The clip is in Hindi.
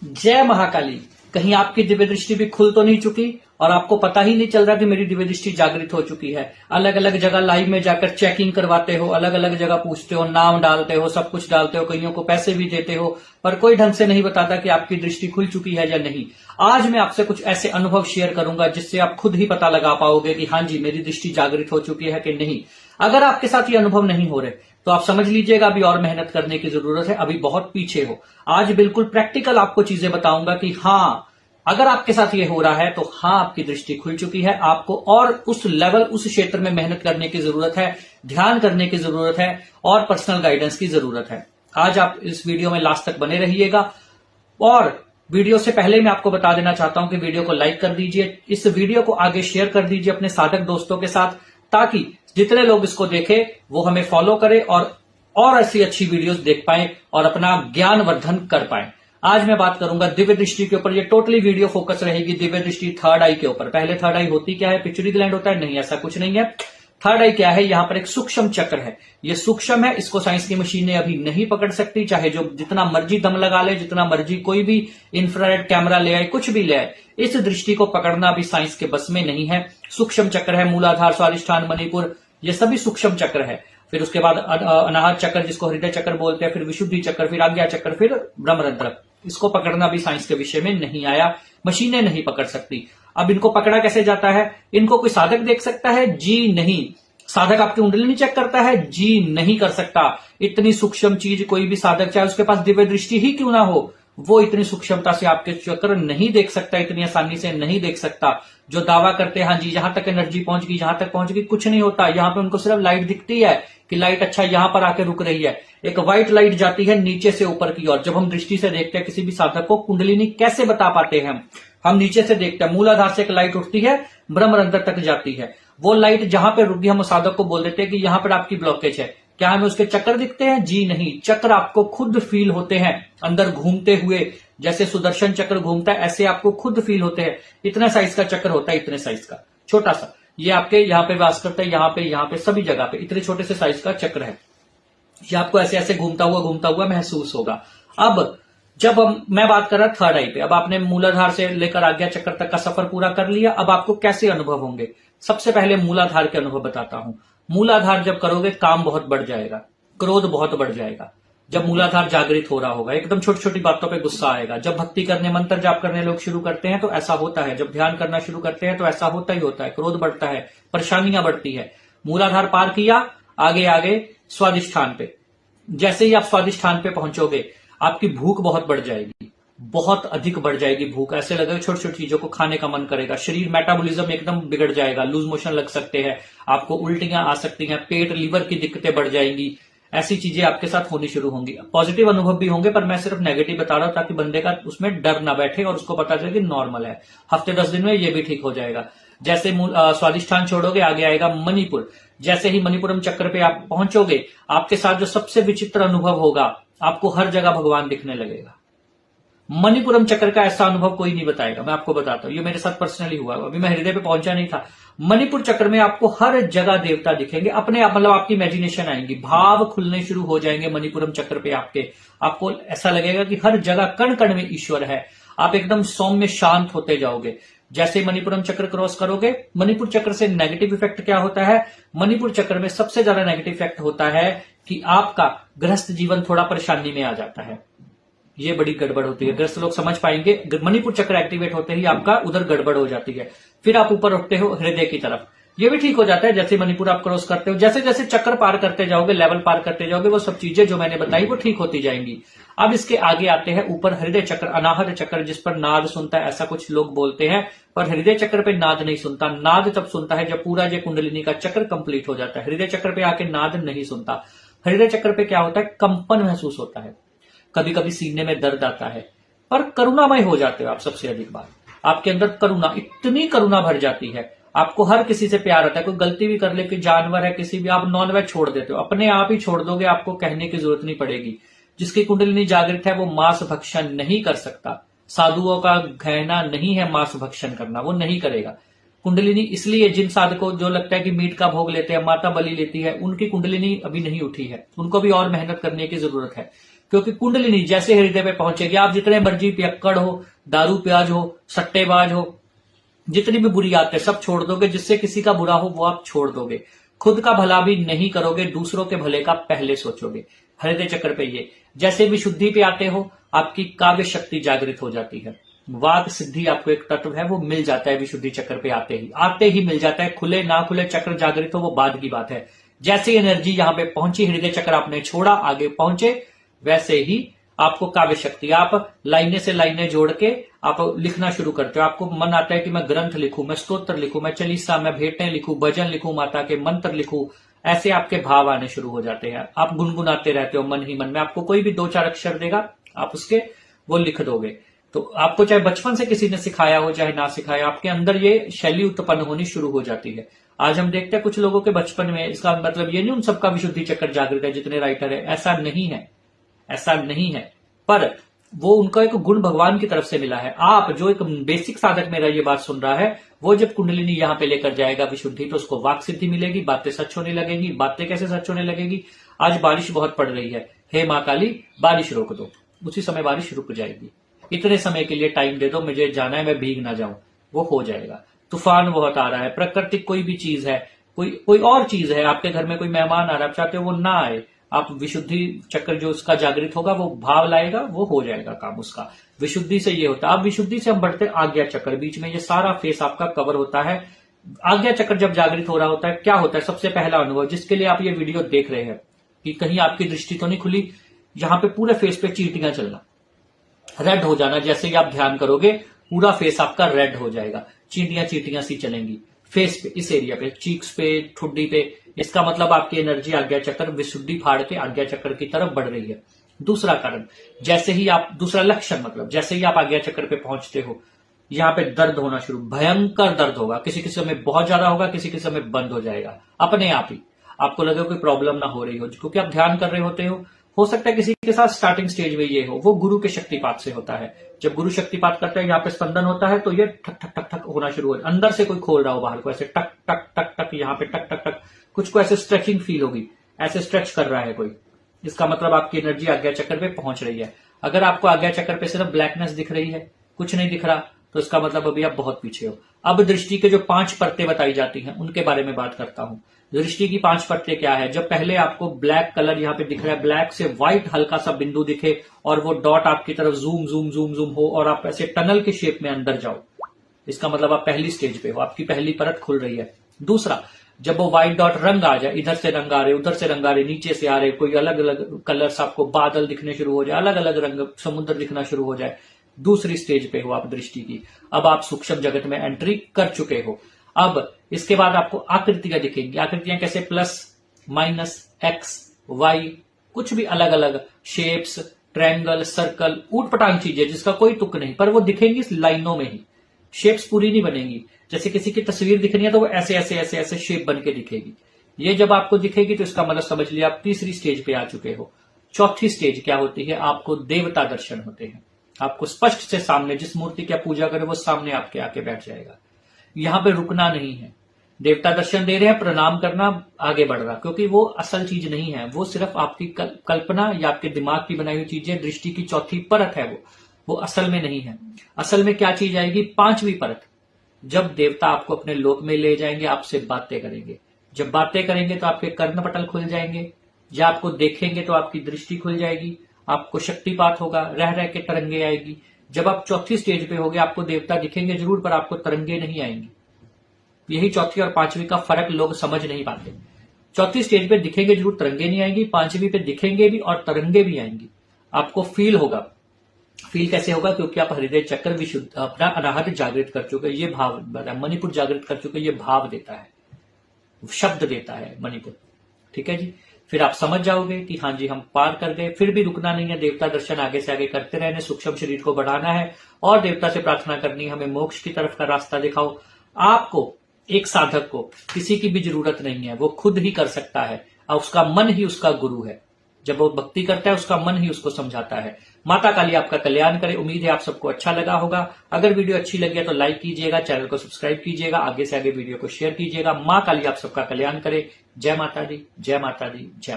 जय महाकाली। कहीं आपकी दिव्य दृष्टि भी खुल तो नहीं चुकी और आपको पता ही नहीं चल रहा कि मेरी दिव्य दृष्टि जागृत हो चुकी है। अलग अलग जगह लाइव में जाकर चेकिंग करवाते हो, अलग अलग जगह पूछते हो, नाम डालते हो, सब कुछ डालते हो, कईयों को पैसे भी देते हो, पर कोई ढंग से नहीं बताता कि आपकी दृष्टि खुल चुकी है या नहीं। आज मैं आपसे कुछ ऐसे अनुभव शेयर करूंगा जिससे आप खुद ही पता लगा पाओगे कि हाँ जी, मेरी दृष्टि जागृत हो चुकी है कि नहीं। अगर आपके साथ ये अनुभव नहीं हो रहे तो आप समझ लीजिएगा अभी और मेहनत करने की जरूरत है, अभी बहुत पीछे हो। आज बिल्कुल प्रैक्टिकल आपको चीजें बताऊंगा कि हाँ, अगर आपके साथ ये हो रहा है तो हाँ, आपकी दृष्टि खुल चुकी है। आपको और उस लेवल, उस क्षेत्र में मेहनत करने की जरूरत है, ध्यान करने की जरूरत है और पर्सनल गाइडेंस की जरूरत है। आज आप इस वीडियो में लास्ट तक बने रहिएगा। और वीडियो से पहले मैं आपको बता देना चाहता हूं कि वीडियो को लाइक कर दीजिए, इस वीडियो को आगे शेयर कर दीजिए अपने साधक दोस्तों के साथ, ताकि जितने लोग इसको देखें वो हमें फॉलो करें और ऐसी अच्छी वीडियोस देख पाएं और अपना ज्ञान वर्धन कर पाएं। आज मैं बात करूंगा दिव्य दृष्टि के ऊपर। ये टोटली वीडियो फोकस रहेगी दिव्य दृष्टि थर्ड आई के ऊपर। पहले थर्ड आई होती क्या है? पिचुरी ग्लैंड होता है? नहीं, ऐसा कुछ नहीं है। थर्ड आई क्या है? यहां पर एक सूक्ष्म चक्र है। ये सूक्ष्म है, इसको साइंस की मशीनें अभी नहीं पकड़ सकती, चाहे जो जितना मर्जी दम लगा ले, जितना मर्जी कोई भी इंफ्रारेड कैमरा ले आए, कुछ भी ले आए, इस दृष्टि को पकड़ना अभी साइंस के बस में नहीं है। सूक्ष्म चक्र है, मूलाधार, स्वादिष्ठान, मणिपुर, ये सभी सूक्ष्म चक्र है। फिर उसके बाद अनाहत चक्र जिसको हृदय चक्र बोलते हैं, फिर विशुद्धि चक्र, फिर आज्ञा चक्र, फिर ब्रह्मरंध्र। इसको पकड़ना भी साइंस के विषय में नहीं आया, मशीनें नहीं पकड़ सकती। अब इनको पकड़ा कैसे जाता है? इनको कोई साधक देख सकता है? जी नहीं। साधक आपकी कुंडलिनी चेक करता है? जी नहीं कर सकता। इतनी सूक्ष्म चीज कोई भी साधक, चाहे उसके पास दिव्य दृष्टि ही क्यों ना हो, वो इतनी सूक्ष्मता से आपके चक्र नहीं देख सकता, इतनी आसानी से नहीं देख सकता। जो दावा करते हैं हाँ जी यहां तक एनर्जी पहुंच गई, यहां तक पहुंच गई, कुछ नहीं होता। यहां पे उनको सिर्फ लाइट दिखती है कि लाइट अच्छा यहां पर आके रुक रही है। एक व्हाइट लाइट जाती है नीचे से ऊपर की ओर। जब हम दृष्टि से देखते हैं किसी भी साधक को, कुंडलिनी कैसे बता पाते हैं हम नीचे से देखते हैं। मूलाधार से एक लाइट उठती है, ब्रह्मरंध्र तक जाती है। वो लाइट जहां पे रुक गई, हम साधक को बोल देते हैं कि यहां पर आपकी ब्लॉकेज है। क्या हमें उसके चक्कर दिखते हैं? जी नहीं। चक्र आपको खुद फील होते हैं अंदर घूमते हुए। जैसे सुदर्शन चक्र घूमता है, ऐसे आपको खुद फील होते हैं। इतना साइज का चक्र होता है, इतने साइज का छोटा सा। ये आपके यहाँ पे वास करता है, यहाँ पे सभी जगह पे इतने छोटे से साइज का चक्र है। ये आपको ऐसे ऐसे घूमता हुआ महसूस होगा। अब जब मैं बात कर रहा थर्ड आई पे, अब आपने मूलाधार से लेकर आज्ञा चक्र तक का सफर पूरा कर लिया। अब आपको कैसे अनुभव होंगे? सबसे पहले मूलाधार के अनुभव बताता हूं। मूलाधार जब करोगे, काम बहुत बढ़ जाएगा, क्रोध बहुत बढ़ जाएगा। जब मूलाधार जागृत हो रहा होगा, एकदम छोटी छोटी बातों पे गुस्सा आएगा। जब भक्ति करने, मंत्र जाप करने लोग शुरू करते हैं तो ऐसा होता है। जब ध्यान करना शुरू करते हैं तो ऐसा होता ही होता है। क्रोध बढ़ता है, परेशानियां बढ़ती है। मूलाधार पार किया, आगे आगे स्वादिष्ठान पे। जैसे ही आप स्वादिष्ठान पे पहुंचोगे, आपकी भूख बहुत बढ़ जाएगी, बहुत अधिक बढ़ जाएगी भूख। ऐसे लगेगा छोटी छोटी चीजों को खाने का मन करेगा। शरीर मेटाबॉलिज्म एकदम बिगड़ जाएगा, लूज मोशन लग सकते हैं, आपको उल्टियां आ सकती हैं, पेट लीवर की दिक्कतें बढ़ जाएंगी। ऐसी चीजें आपके साथ होनी शुरू होंगी। पॉजिटिव अनुभव भी होंगे, पर मैं सिर्फ नेगेटिव बता रहा हूं ताकि बंदे का उसमें डर ना बैठे और उसको पता चले कि नॉर्मल है। हफ्ते 10 दिन में ये भी ठीक हो जाएगा। जैसे स्वादिष्ठान छोड़ोगे, आगे आएगा मणिपुर। जैसे ही मणिपुरम चक्र पे आप पहुंचोगे, आपके साथ जो सबसे विचित्र अनुभव होगा, आपको हर जगह भगवान दिखने लगेगा। मणिपुरम चक्र का ऐसा अनुभव कोई नहीं बताएगा, मैं आपको बताता हूं। ये मेरे साथ पर्सनली हुआ, अभी मैं हृदय पे पहुंचा नहीं था। मणिपुर चक्र में आपको हर जगह देवता दिखेंगे, अपने आप, मतलब आपकी इमेजिनेशन आएंगी, भाव खुलने शुरू हो जाएंगे मणिपुरम चक्र पे आपको ऐसा लगेगा कि हर जगह कण कण में ईश्वर है। आप एकदम सौम्य शांत होते जाओगे। जैसे मणिपुरम चक्र क्रॉस करोगे, मणिपुर चक्र से नेगेटिव इफेक्ट क्या होता है? मणिपुर चक्र में सबसे ज्यादा नेगेटिव इफेक्ट होता है कि आपका गृहस्थ जीवन थोड़ा परेशानी में आ जाता है। ये बड़ी गड़बड़ होती है। गृहस्थ लोग समझ पाएंगे। मणिपुर चक्र एक्टिवेट होते ही आपका उधर गड़बड़ हो जाती है। फिर आप ऊपर उठते हो हृदय की तरफ, ये भी ठीक हो जाता है। जैसे मणिपुर आप क्रॉस करते हो, जैसे जैसे चक्र पार करते जाओगे, लेवल पार करते जाओगे, वो सब चीजें जो मैंने बताई वो ठीक होती जाएंगी। अब इसके आगे आते हैं ऊपर हृदय चक्र, अनाहत चक्र, जिस पर नाद सुनता है, ऐसा कुछ लोग बोलते हैं, पर हृदय चक्र पे नाद नहीं सुनता। नाद तब सुनता है जब पूरा जो कुंडलिनी का चक्र कंप्लीट हो जाता है। हृदय चक्र पे आके नाद नहीं सुनता। हृदय चक्र पे क्या होता है? कंपन महसूस होता है, कभी कभी सीने में दर्द आता है, पर करुणामय हो जाते हो आप। सबसे अधिक बात, आपके अंदर करुणा, इतनी करुणा भर जाती है, आपको हर किसी से प्यार आता है। कोई गलती भी कर ले, कि जानवर है, किसी भी, आप नॉनवेज छोड़ देते हो, अपने आप ही छोड़ दोगे, आपको कहने की जरूरत नहीं पड़ेगी। जिसकी कुंडलिनी जागृत है वो मांस भक्षण नहीं कर सकता। साधुओं का कहना नहीं है मांस भक्षण करना, वो नहीं करेगा। कुंडलिनी इसलिए जिन साधकों जो लगता है कि मीट का भोग लेते हैं, माता बलि लेती है, उनकी कुंडलिनी अभी नहीं उठी है, उनको भी और मेहनत करने की जरूरत है। क्योंकि कुंडलिनी जैसे हृदय पे पहुंचेगी, आप जितने मर्जी पियक्कड़ हो, दारू प्याज हो, सट्टेबाज हो, जितनी भी बुरी आदतें सब छोड़ दोगे, जिससे किसी का बुरा हो वो आप छोड़ दोगे, खुद का भला भी नहीं करोगे, दूसरों के भले का पहले सोचोगे। हृदय चक्र पे ये जैसे विशुद्धि पे आते हो, आपकी काव्य शक्ति जागृत हो जाती है। वाक सिद्धि आपको एक तत्व है वो मिल जाता है विशुद्धि चक्र पे आते ही मिल जाता है। खुले ना खुले चक्र जागृत हो वो बाद की बात है। जैसे एनर्जी यहां पे पहुंची, हृदय चक्र आपने छोड़ा, आगे पहुंचे, वैसे ही आपको काव्य शक्ति, आप लाइनें से लाइनें जोड़ के आप लिखना शुरू करते हो। आपको मन आता है कि मैं ग्रंथ लिखूं, मैं स्तोत्र लिखूं, मैं चालीसा, मैं भेंटें लिखूं, भजन लिखूं, माता के मंत्र लिखूं, ऐसे आपके भाव आने शुरू हो जाते हैं। आप गुनगुनाते रहते हो मन ही मन में। आपको कोई भी 2-4 अक्षर देगा, आप उसके वो लिख दोगे। तो आपको चाहे बचपन से किसी ने सिखाया हो चाहे ना सिखाया, आपके अंदर ये शैली उत्पन्न होनी शुरू हो जाती है। आज हम देखते हैं कुछ लोगों के बचपन में, इसका मतलब ये नहीं उन सबका विशुद्धि चक्र जागृत है जितने राइटर है, ऐसा नहीं है, ऐसा नहीं है। पर वो उनका एक गुण भगवान की तरफ से मिला है। आप जो एक बेसिक साधक मेरा ये बात सुन रहा है, वो जब कुंडलिनी यहां पे लेकर जाएगा विशुद्धि, तो उसको वाक सिद्धि मिलेगी, बातें सच होने लगेंगी। बातें कैसे सच होने लगेगी? आज बारिश बहुत पड़ रही है, हे मां काली बारिश रोक दो, उसी समय बारिश रुक जाएगी। इतने समय के लिए टाइम दे दो, मुझे जाना है, मैं भीग ना जाऊं, वो हो जाएगा। तूफान बहुत आ रहा है, प्राकृतिक कोई भी चीज है, कोई और चीज है, आपके घर में कोई मेहमान आ रहा है, आप चाहते हो वो ना आए, आप विशुद्धि चक्र जो उसका जागृत होगा वो भाव लाएगा, वो हो जाएगा काम उसका। विशुद्धि से ये होता है। अब विशुद्धि से हम बढ़ते आज्ञा चक्र, बीच में ये सारा फेस आपका कवर होता है। आज्ञा चक्र जब जागृत हो रहा होता है, क्या होता है? सबसे पहला अनुभव जिसके लिए आप ये वीडियो देख रहे हैं कि कहीं आपकी दृष्टि तो नहीं खुली, यहां पे पूरे फेस पे चींटियां चलना, रेड हो जाना। जैसे ही आप ध्यान करोगे पूरा फेस आपका रेड हो जाएगा, चींटियां सी चलेंगी फेस पे, इस एरिया पे, चीक्स पे, ठुड्डी पे। इसका मतलब आपकी एनर्जी आज्ञा चक्र विशुद्धि फाड़ के आज्ञा चक्र की तरफ बढ़ रही है। दूसरा कारण, जैसे ही आप, दूसरा लक्षण मतलब जैसे ही आप आज्ञा चक्र पे पहुंचते हो, यहां पे दर्द होना शुरू, भयंकर दर्द होगा। किसी किसी समय बहुत ज्यादा होगा, किसी किसी समय बंद हो जाएगा अपने आप ही। आपको लगेगा कोई प्रॉब्लम ना हो रही हो, क्योंकि आप ध्यान कर रहे होते हो सकता है किसी के साथ स्टार्टिंग स्टेज में ये हो, वो गुरु के शक्तिपात से होता है। जब गुरु शक्तिपात करता है, यहाँ पे स्पंदन होता है, तो ये ठक ठक ठक ठक होना शुरू हो, अंदर से कोई खोल रहा हो बाहर को, ऐसे टक टक टक टक, यहाँ पे टक टक टक, कुछ को ऐसे स्ट्रेचिंग फील होगी, ऐसे स्ट्रेच कर रहा है कोई। इसका मतलब आपकी एनर्जी आज्ञा चक्र पे पहुंच रही है। अगर आपको आज्ञा चक्र पे सिर्फ ब्लैकनेस दिख रही है, कुछ नहीं दिख रहा, तो इसका मतलब अभी आप बहुत पीछे हो। अब दृष्टि के जो 5 परतें बताई जाती हैं, उनके बारे में बात करता हूं। दृष्टि की 5 परतें क्या है? जब पहले आपको ब्लैक कलर यहाँ पे दिख रहा है, ब्लैक से व्हाइट हल्का सा बिंदु दिखे और वो डॉट आपकी तरफ जूम जूम जूम जूम हो और आप ऐसे टनल के शेप में अंदर जाओ, इसका मतलब आप पहली स्टेज पे हो, आपकी पहली परत खुल रही है। दूसरा, जब वो व्हाइट डॉट रंग आ जाए, इधर से रंग आ रहे, उधर से रंग आ रहे, नीचे से आ रहे, कोई अलग अलग कलर्स, आपको बादल दिखने शुरू हो जाए, अलग अलग रंग, समुद्र दिखना शुरू हो जाए, दूसरी स्टेज पे हो आप दृष्टि की। अब आप सूक्ष्म जगत में एंट्री कर चुके हो। अब इसके बाद आपको आकृतियां दिखेंगी। आकृतियां कैसे? प्लस, माइनस, एक्स, वाई, कुछ भी अलग अलग शेप्स, ट्रायंगल, सर्कल, ऊट पटांग चीजें जिसका कोई तुक नहीं, पर वो दिखेंगी लाइनों में ही, शेप्स पूरी नहीं बनेंगी। जैसे किसी की तस्वीर दिखनी है तो वो ऐसे ऐसे ऐसे ऐसे शेप बन के दिखेगी। ये जब आपको दिखेगी तो इसका मतलब समझ लिया आप तीसरी स्टेज पे आ चुके हो। चौथी स्टेज क्या होती है? आपको देवता दर्शन होते हैं। आपको स्पष्ट से सामने जिस मूर्ति की आप पूजा करें वो सामने आपके आके बैठ जाएगा। यहां पे रुकना नहीं है। देवता दर्शन दे रहे हैं, प्रणाम करना, आगे बढ़ रहा, क्योंकि वो असल चीज नहीं है, वो सिर्फ आपकी कल्पना या आपके दिमाग की बनाई हुई चीज है। दृष्टि की चौथी परत है वो असल में नहीं है। असल में क्या चीज आएगी? 5वीं परत, जब देवता आपको अपने लोक में ले जाएंगे, आपसे बातें करेंगे। जब बातें करेंगे तो आपके कर्णपटल खुल जाएंगे, जब आपको देखेंगे तो आपकी दृष्टि खुल जाएगी, आपको शक्तिपात होगा, रह रह के तरंगे आएगी। जब आप चौथी स्टेज पे होगे, आपको देवता दिखेंगे जरूर, पर आपको तरंगे नहीं आएंगी। यही चौथी और 5वीं का फर्क लोग समझ नहीं पाते। चौथी स्टेज पे दिखेंगे जरूर, तरंगे नहीं आएंगी। 5वीं पे दिखेंगे भी और तरंगे भी आएंगी। आपको फील होगा। फील कैसे होगा? क्योंकि आप हृदय चक्र विशुद्ध, अपना अनाहत जागृत कर चुके, ये भाव, मणिपुर जागृत कर चुके, ये भाव देता है, शब्द देता है मणिपुर। ठीक है जी। फिर आप समझ जाओगे कि हाँ जी हम पार कर गए। फिर भी रुकना नहीं है, देवता दर्शन आगे से आगे करते रहने, सूक्ष्म शरीर को बढ़ाना है और देवता से प्रार्थना करनी है, हमें मोक्ष की तरफ का रास्ता दिखाओ। आपको, एक साधक को किसी की भी जरूरत नहीं है, वो खुद ही कर सकता है और उसका मन ही उसका गुरु है। जब वो भक्ति करता है, उसका मन ही उसको समझाता है। माता काली आपका कल्याण करे। उम्मीद है आप सबको अच्छा लगा होगा। अगर वीडियो अच्छी लगी है तो लाइक कीजिएगा, चैनल को सब्सक्राइब कीजिएगा, आगे से आगे वीडियो को शेयर कीजिएगा। माँ काली आप सबका कल्याण करे। जय माता दी, जय माता दी, जय माता।